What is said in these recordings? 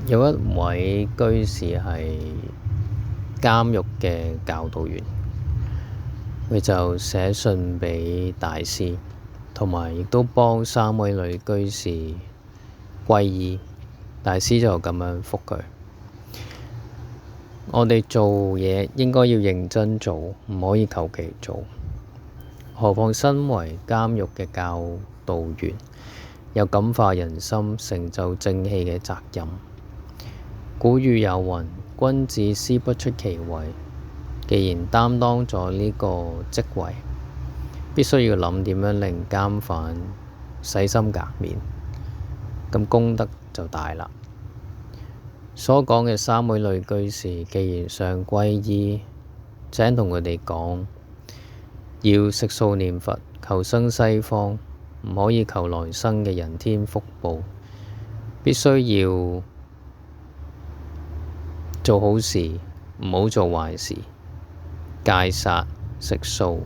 有一位居士係監獄嘅教導員，佢就寫信俾大師，同埋亦都幫3位女居士皈依。大師就咁樣覆佢：我哋做嘢應該要認真做，唔可以求其做。何況身為監獄嘅教導員，有感化人心、成就正氣嘅責任。古語有云：君子思不出其位。既然擔當咗呢個職位，必須要諗點樣令監犯洗心革面，咁功德就大啦。所講嘅3位女居士，既然想皈依，請同佢哋講，要食素念佛，求生西方，唔可以求來生嘅人天福報，必須要做好事，唔好做壞事，戒殺、食素，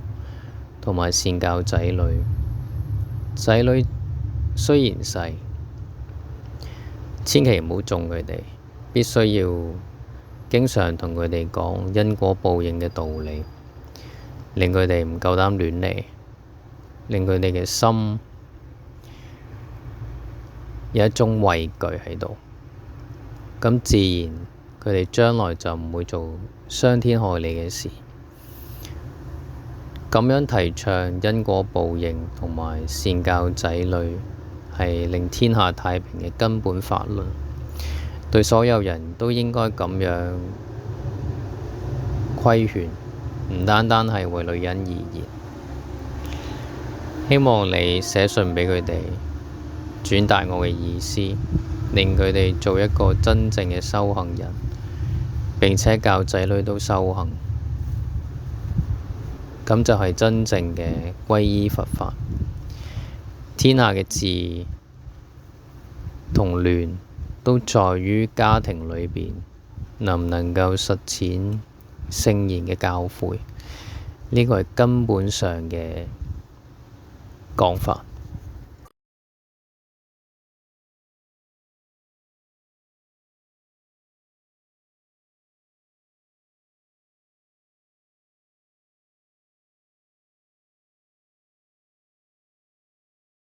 同埋善教仔女。仔女雖然細，千祈唔好縱佢哋，必須要經常同佢哋講因果報應嘅道理，令佢哋唔夠膽亂嚟，令佢哋嘅心有一種畏懼喺度，咁自然佢哋將來就唔會做傷天害理嘅事。咁樣提倡因果報應同埋善教仔女，係令天下太平嘅根本法論，對所有人都應該咁樣規勸，唔單單係為女人而言。希望你寫信俾佢哋，轉達我嘅意思，令佢哋做一個真正嘅修行人，並且教仔女都修行，咁就係真正嘅皈依佛法。天下嘅治同亂都在於家庭裏邊能唔能夠實踐聖言嘅教誨，呢個係根本上嘅講法。